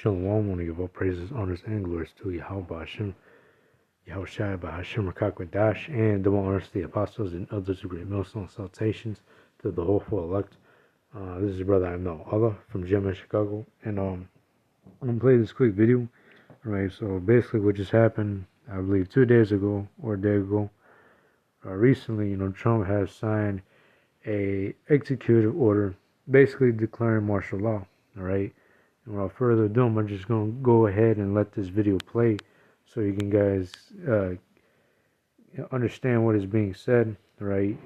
Shalom, I want to give all praises, honors, and glories to Yahweh Hashem, Yahushua Hashem Rakakwadash, and double honors to the apostles and elders of great millstone salutations to the hopeful elect. This is your brother I know Allah from Gemma, Chicago, and I'm gonna play this quick video. Alright, so basically what just happened, I believe 2 days ago or a day ago, recently, Trump has signed a executive order basically declaring martial law. Alright. And without further ado, I'm just going to go ahead and let this video play so you can guys understand what is being said, right?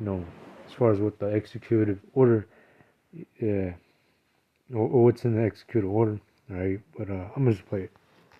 As far as what the executive order, or what's in the executive order, right? But I'm going to just play it.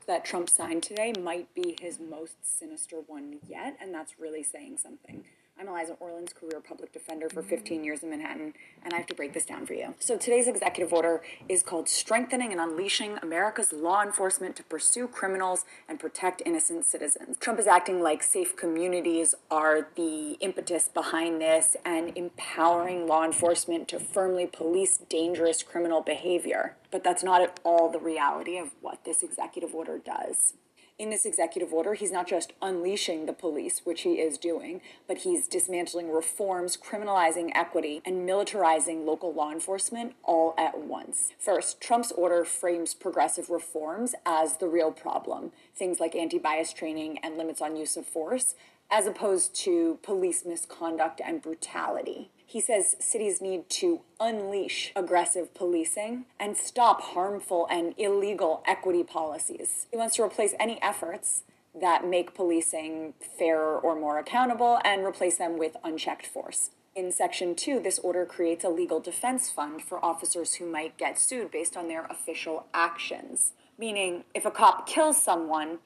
That Trump signed today might be his most sinister one yet, and that's really saying something. I'm Eliza Orland's career public defender for 15 years in Manhattan, and I have to break this down for you. So today's executive order is called Strengthening and Unleashing America's Law Enforcement to Pursue Criminals and Protect Innocent Citizens. Trump is acting like safe communities are the impetus behind this and empowering law enforcement to firmly police dangerous criminal behavior. But that's not at all the reality of what this executive order does. In this executive order, he's not just unleashing the police, which he is doing, but he's dismantling reforms, criminalizing equity, and militarizing local law enforcement all at once. First, Trump's order frames progressive reforms as the real problem, things like anti-bias training and limits on use of force, as opposed to police misconduct and brutality. He says cities need to unleash aggressive policing and stop harmful and illegal equity policies. He wants to replace any efforts that make policing fairer or more accountable and replace them with unchecked force. In Section 2, this order creates a legal defense fund for officers who might get sued based on their official actions. Meaning, if a cop kills someone,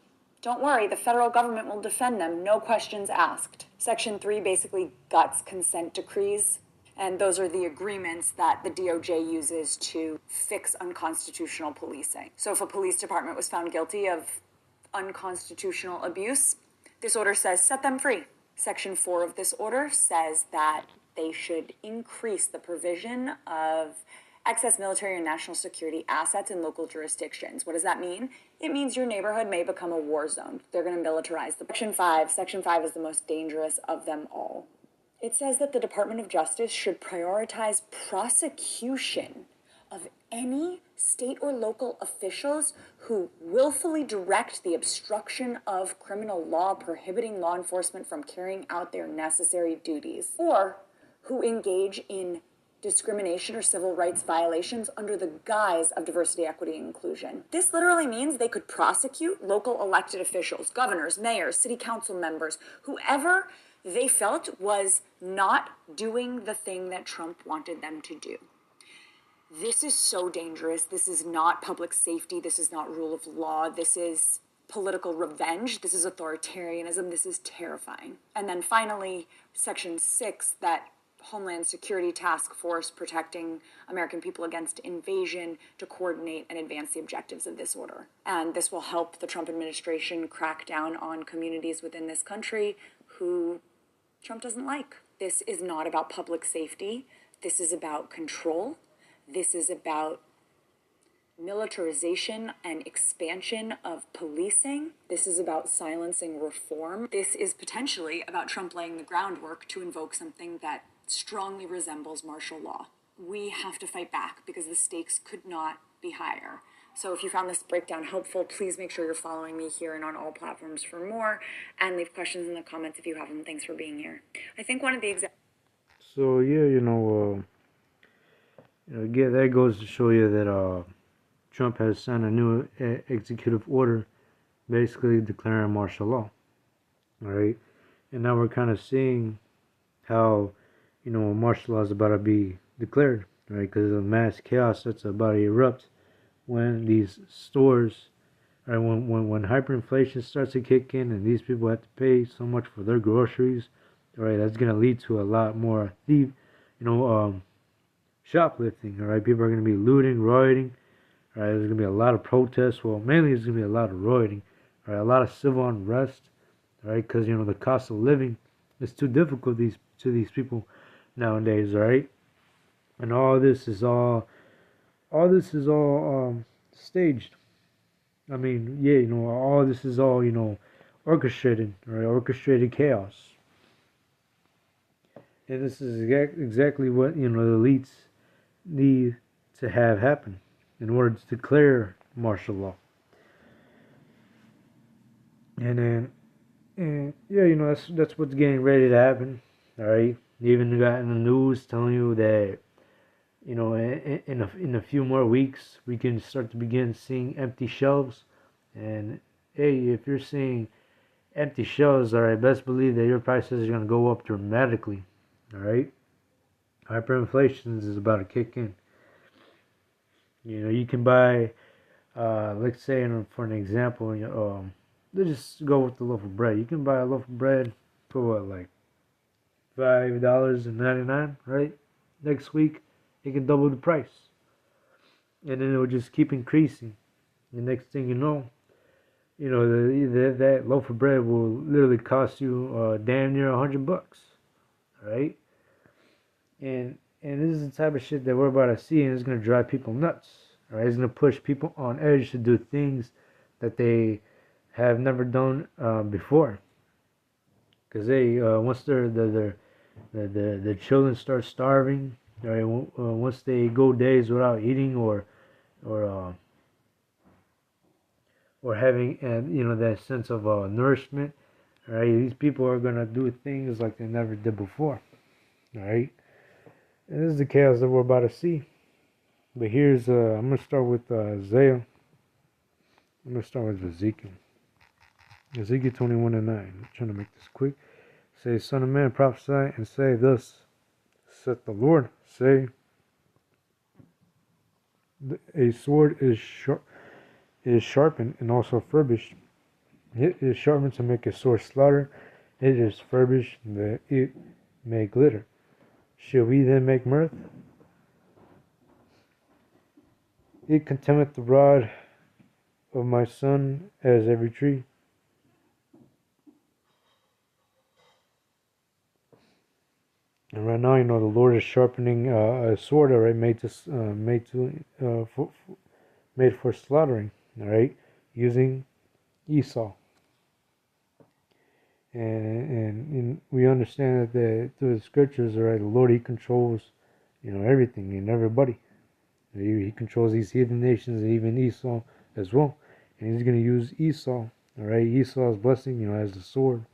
don't worry, the federal government will defend them, no questions asked. Section 3 basically guts consent decrees, and those are the agreements that the DOJ uses to fix unconstitutional policing. So if a police department was found guilty of unconstitutional abuse, this order says set them free. Section 4 of this order says that they should increase the provision of excess military and national security assets in local jurisdictions. What does that mean? It means your neighborhood may become a war zone. They're going to militarize the Section 5. Section 5 is the most dangerous of them all. It says that the Department of Justice should prioritize prosecution of any state or local officials who willfully direct the obstruction of criminal law prohibiting law enforcement from carrying out their necessary duties, or who engage in discrimination or civil rights violations under the guise of diversity, equity, and inclusion. This literally means they could prosecute local elected officials, governors, mayors, city council members, whoever they felt was not doing the thing that Trump wanted them to do. This is so dangerous. This is not public safety. This is not rule of law. This is political revenge. This is authoritarianism. This is terrifying. And then finally, Section 6, that Homeland Security Task Force protecting American people against invasion, to coordinate and advance the objectives of this order. And this will help the Trump administration crack down on communities within this country who Trump doesn't like. This is not about public safety. This is about control. This is about militarization and expansion of policing. This is about silencing reform. This is potentially about Trump laying the groundwork to invoke something that strongly resembles martial law. We have to fight back because the stakes could not be higher. So if you found this breakdown helpful, please make sure you're following me here and on all platforms for more, and leave questions in the comments if you have them. Thanks for being here. I think one of the So yeah, again, that goes to show you that Trump has signed a new executive order, basically declaring martial law. All right, and now we're kind of seeing how martial law is about to be declared, right? Because of mass chaos that's about to erupt when these stores, right, when hyperinflation starts to kick in and these people have to pay so much for their groceries, right? That's gonna lead to a lot more shoplifting. All right, people are gonna be looting, rioting. All right, there's gonna be a lot of protests. Well, mainly there's gonna be a lot of rioting. All right, a lot of civil unrest. All right, because the cost of living is too difficult to these people nowadays, right? And all this is all staged, I mean, yeah, all this is all, orchestrated, right? Orchestrated chaos. And this is exactly what, the elites need to have happen in order to declare martial law. And then, and yeah, that's what's getting ready to happen. All right. You even got in the news telling you that, in a few more weeks, we can start to begin seeing empty shelves. And hey, if you're seeing empty shelves, all right, best believe that your prices are going to go up dramatically. All right. Hyperinflation is about to kick in. You can buy, let's say, for an example, let's just go with the loaf of bread. You can buy a loaf of bread for what, like $5.99, right? Next week, it can double the price, and then it will just keep increasing. The next thing you know, that loaf of bread will literally cost you damn near $100, right? And this is the type of shit that we're about to see, and it's gonna drive people nuts. Right? It's gonna push people on edge to do things that they have never done before. Cause once the children start starving, right? Once they go days without eating or uh, or having that sense of nourishment, right? These people are gonna do things like they never did before, right? And this is the chaos that we're about to see. But here's I'm gonna start with Isaiah. I'm gonna start with Ezekiel. Ezekiel 21:9. I'm trying to make this quick. Say, Son of man, prophesy and say, Thus saith the Lord. Say, a sword is sharpened and also furbished. It is sharpened to make a sore slaughter. It is furbished that it may glitter. Shall we then make mirth? It contemneth the rod of my son as every tree. And right now, the Lord is sharpening a sword, all right, made for slaughtering, all right, using Esau. And we understand that through the scriptures, all right, the Lord, He controls, everything and everybody. He controls these heathen nations and even Esau as well. And He's going to use Esau, all right, Esau's blessing, as the sword,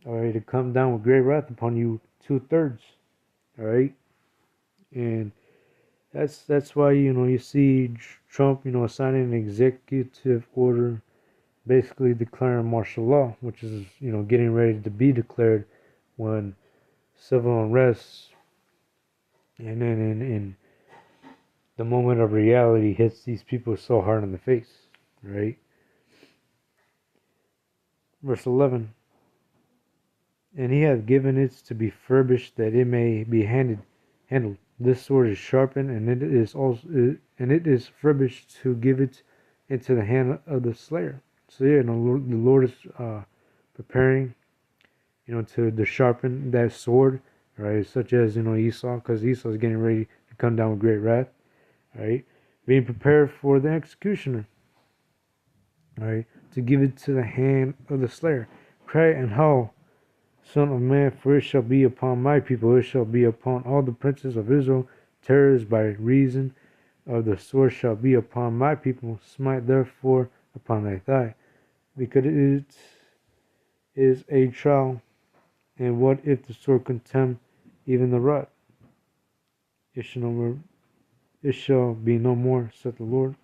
all right, to come down with great wrath upon you 2/3, all right. And that's why you see Trump signing an executive order basically declaring martial law, which is getting ready to be declared when civil unrest and then in the moment of reality hits these people so hard in the face, right? Verse 11. And he hath given it to be furbished that it may be handled. This sword is sharpened, and it is furbished to give it into the hand of the slayer. So yeah, the Lord is preparing, to sharpen that sword, right? Such as Esau, because Esau is getting ready to come down with great wrath, right? Being prepared for the executioner, right? To give it to the hand of the slayer. Cry and howl, Son of man, for it shall be upon my people, it shall be upon all the princes of Israel. Terrors by reason of the sword shall be upon my people. Smite therefore upon thy thigh, because it is a trial. And what if the sword contemn even the rod? It shall be no more, saith the Lord.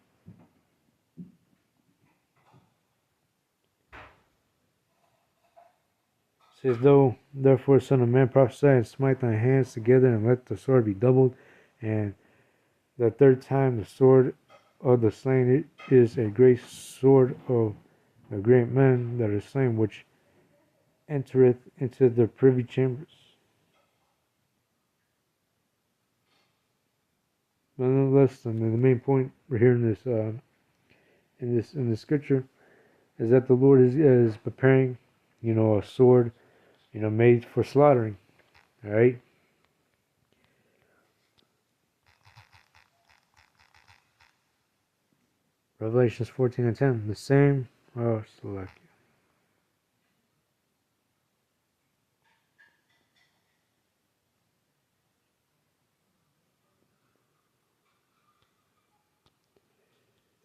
Says, Though therefore, Son of man, prophesy and smite thy hands together, and let the sword be doubled. And the third time the sword of the slain is a great sword of the great men that are slain, which entereth into the privy chambers. But nonetheless, the main point we're hearing this in this scripture is that the Lord is preparing, a sword, made for slaughtering. All right. Revelations 14 and 10, the same. Oh, select.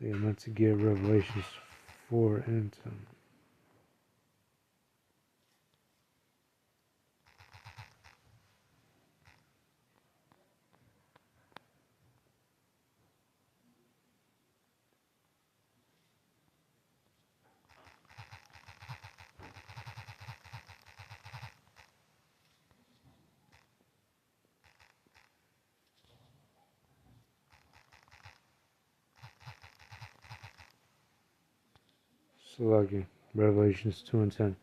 They are meant to get Revelations 4 and 10. Select Revelations 2 and 10.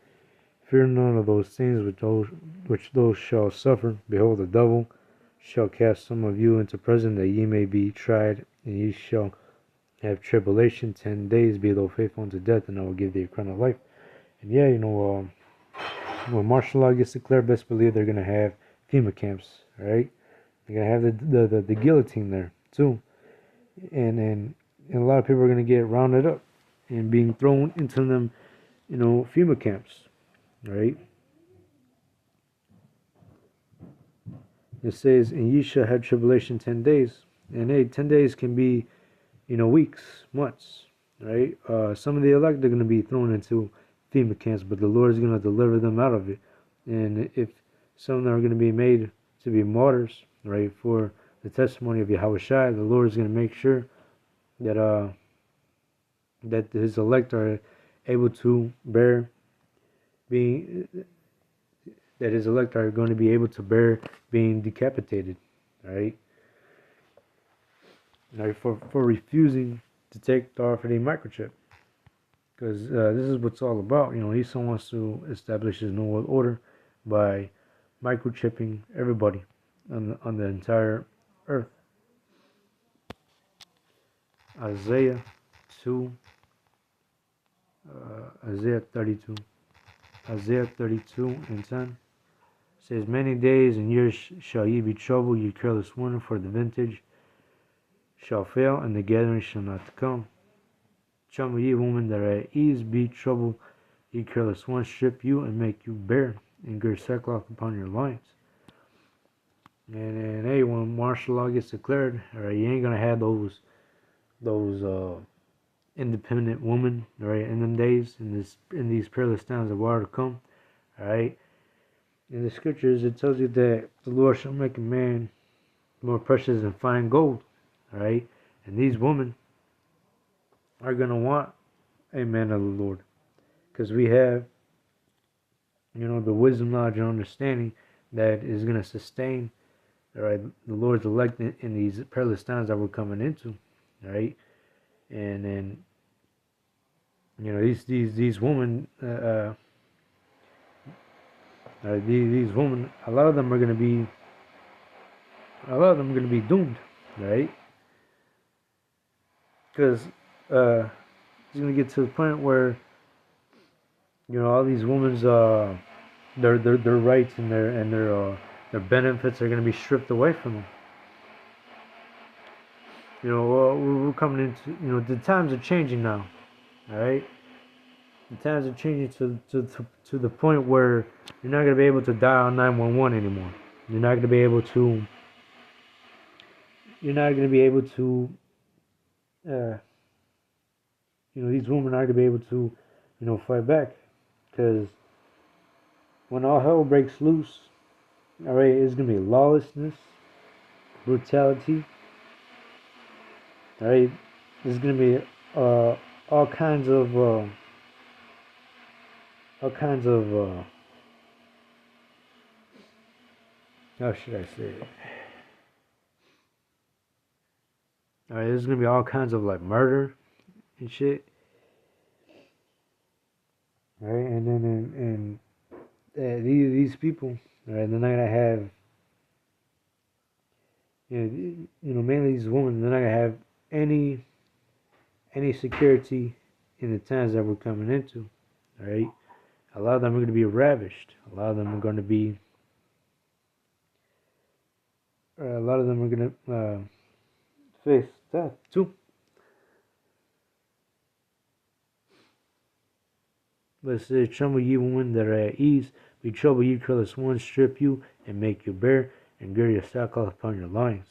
Fear none of those things which those shall suffer. Behold, the devil shall cast some of you into prison, that ye may be tried, and ye shall have tribulation 10 days. Be thou faithful unto death, and I will give thee a crown of life. And yeah, when martial law gets declared, best believe they're gonna have FEMA camps, right? They're gonna have the guillotine there too, and a lot of people are gonna get rounded up and being thrown into them, FEMA camps, right? It says, and ye shall have tribulation 10 days. And hey, 10 days can be, weeks, months, right? Some of the elect are going to be thrown into FEMA camps, but the Lord is going to deliver them out of it. And if some of them are going to be made to be martyrs, right, for the testimony of Yahweh Shai, the Lord is going to make sure that that his elect are able to bear being that his elect are going to be able to bear being decapitated, right? Right, for refusing to take the RFID microchip, because this is what's all about. Esau wants to establish his New World Order by microchipping everybody on the entire earth. Isaiah 2, Isaiah 32, Isaiah 32 and 10 says, "Many days and years shall ye be troubled, ye careless women, for the vintage shall fail, and the gathering shall not come. Trouble ye, women that are at ease, be troubled, ye careless ones, strip you and make you bare, and gird sackcloth upon your loins." And hey, when martial law gets declared, alright, you ain't gonna have those independent women, right, in them days, in these perilous times of war to come, alright. In the scriptures, it tells you that the Lord shall make a man more precious than fine gold, alright, and these women are gonna want a man of the Lord, because we have, the wisdom, knowledge, and understanding that is gonna sustain, alright, the Lord's elect in these perilous times that we're coming into, alright, and then these women, these women, a lot of them are gonna be doomed, right? Because it's gonna get to the point where all these women's their rights and their benefits are gonna be stripped away from them. We're coming into, the times are changing now, all right? The times are changing to the point where you're not going to be able to dial 911 anymore. You're not going to be able to, these women aren't going to be able to, fight back. Because when all hell breaks loose, all right, it's going to be lawlessness, brutality, all right? There's going to be all kinds of how should I say it? All right, there's gonna be all kinds of like murder and shit. All right, and then these people, all right, they're not gonna have, mainly these women, they're not gonna have any security in the times that we're coming into. All right, a lot of them are gonna be ravished. A lot of them are gonna be. A lot of them are gonna face death too. But it says, tremble ye women that are at ease, be troubled ye careless ones, strip you and make you bare, and gird your sackcloth upon your loins.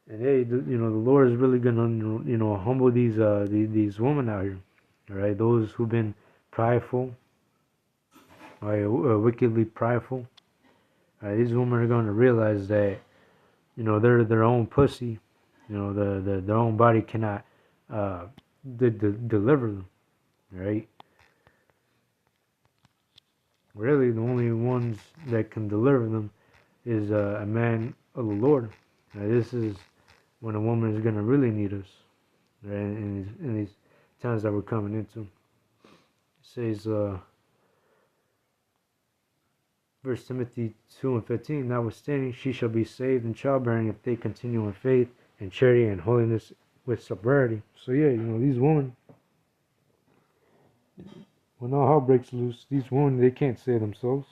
And hey, the Lord is really gonna humble these women out here, all right? Those who've been prideful, all right, wickedly prideful. All right, these women are gonna realize that they're their own pussy, their own body cannot deliver them, right? Really, the only ones that can deliver them is a man of the Lord. Now, this is when a woman is gonna really need us, right? In these times that we're coming into. It says, First Timothy 2:15. Notwithstanding, she shall be saved in childbearing if they continue in faith and charity and holiness with sobriety. So yeah, these women, when all hell breaks loose, these women, they can't save themselves,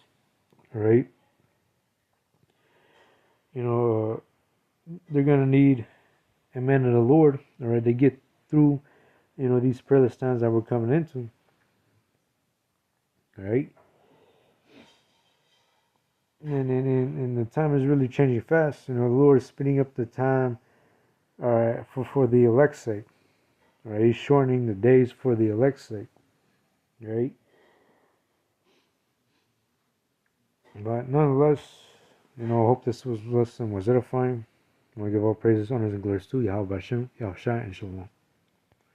all right? They're gonna need a man of the Lord, all right, to get through, these perilous times that we're coming into, all right? And the time is really changing fast. The Lord is speeding up the time, all right, for the elect's sake. All right, He's shortening the days for the elect's sake. Right? But nonetheless, I hope this lesson was edifying. I want to give all praises, honors, and glories to Yahweh Bashem, Yahushua, and Shalom.